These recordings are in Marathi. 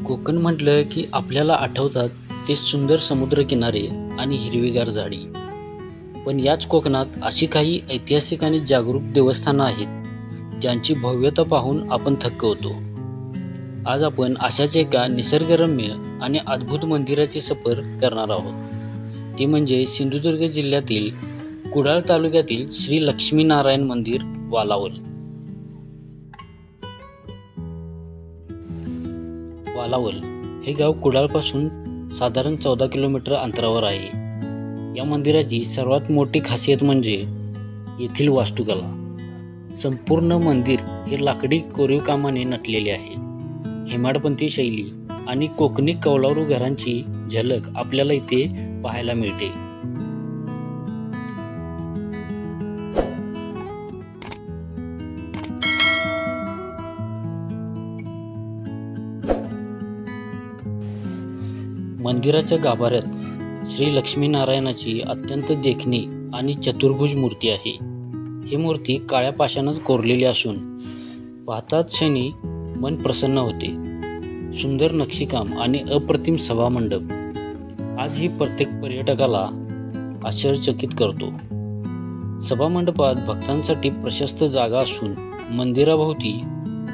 कोकण म्हटलं की आपल्याला आठवतात ते सुंदर समुद्रकिनारे आणि हिरवीगार झाडी. पण याच कोकणात अशी काही ऐतिहासिक आणि जागरूक देवस्थानं आहेत ज्यांची भव्यता पाहून आपण थक्क होतो. आज आपण अशाच एका निसर्गरम्य आणि अद्भुत मंदिराची सफर करणार आहोत. ते म्हणजे सिंधुदुर्ग जिल्ह्यातील कुडाळ तालुक्यातील श्री लक्ष्मीनारायण मंदिर वालावल. वालावल हे गाव कुडाळपासून साधारण 14 किलोमीटर अंतरावर आहे. या मंदिराची सर्वात मोठी खासियत म्हणजे येथील वास्तुकला. संपूर्ण मंदिर हे लाकडी कोरीव कामाने नटलेले आहे. हेमाडपंथी शैली आणि कोकणी कौलारू घरांची झलक आपल्याला इथे पाहायला मिळते. मंदिराच्या गाभाऱ्यात श्री लक्ष्मीनारायणाची अत्यंत देखणी आणि चतुर्भुज मूर्ती आहे. ही मूर्ती काळ्या पाषाणात कोरलेली असून पाहताच क्षणी मन प्रसन्न होते. सुंदर नक्षीकाम आणि अप्रतिम सभामंडप आजही प्रत्येक पर्यटकाला आश्चर्यचकित करतो. सभामंडपात भक्तांसाठी प्रशस्त जागा असून मंदिराभोवती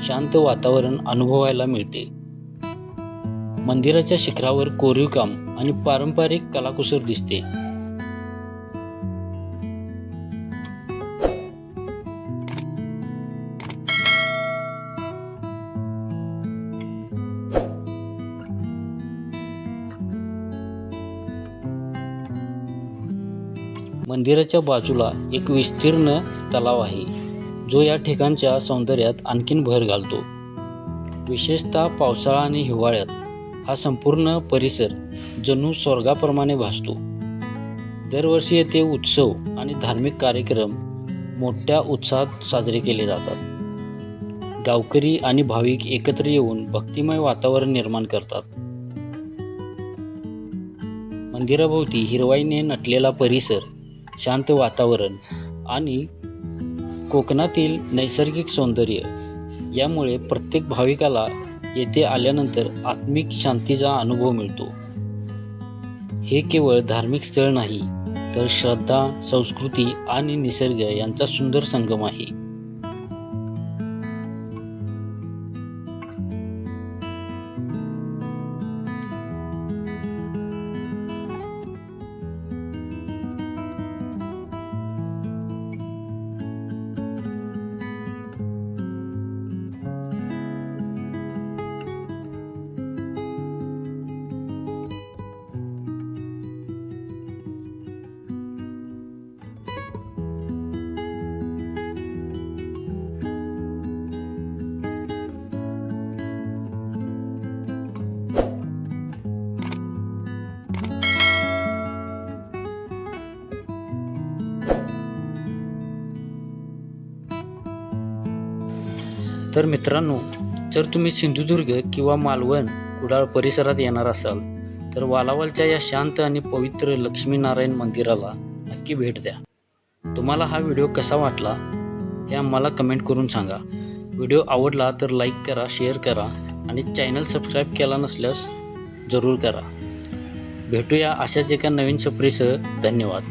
शांत वातावरण अनुभवायला मिळते. मंदिराच्या शिखरावर कोरीव काम आणि पारंपरिक कलाकुसर दिसते. मंदिराच्या बाजूला एक विस्तीर्ण तलाव आहे, जो या ठिकाणच्या सौंदर्यात आणखीन भर घालतो. विशेषतः पावसाळा आणि हिवाळ्यात हा संपूर्ण परिसर जणू स्वर्गाप्रमाणे भासतो. दरवर्षी येथे उत्सव आणि धार्मिक कार्यक्रम मोठ्या उत्साहात साजरे केले जातात. गावकरी आणि भाविक एकत्र येऊन भक्तिमय वातावरण निर्माण करतात. मंदिराभोवती हिरवाईने नटलेला परिसर, शांत वातावरण आणि कोकणातील नैसर्गिक सौंदर्य यामुळे प्रत्येक भाविकाला येथे आल्यानंतर आत्मिक शांतीचा अनुभव मिळतो. हे केवळ धार्मिक स्थळ नाही, तर श्रद्धा, संस्कृती आणि निसर्ग यांचा सुंदर संगम आहे. तर मित्रांनो, जर तुम्ही सिंधुदुर्ग किंवा मालवण, कुडाळ परिसरात येणार असाल तर वालावलच्या या शांत आणि पवित्र लक्ष्मीनारायण मंदिराला नक्की भेट द्या. तुम्हाला हा व्हिडिओ कसा वाटला हे आम्हाला कमेंट करून सांगा. व्हिडिओ आवडला तर लाईक करा, शेअर करा आणि चॅनल सबस्क्राईब केला नसल्यास जरूर करा. भेटूया अशाच एका नवीन सफरीसह. धन्यवाद.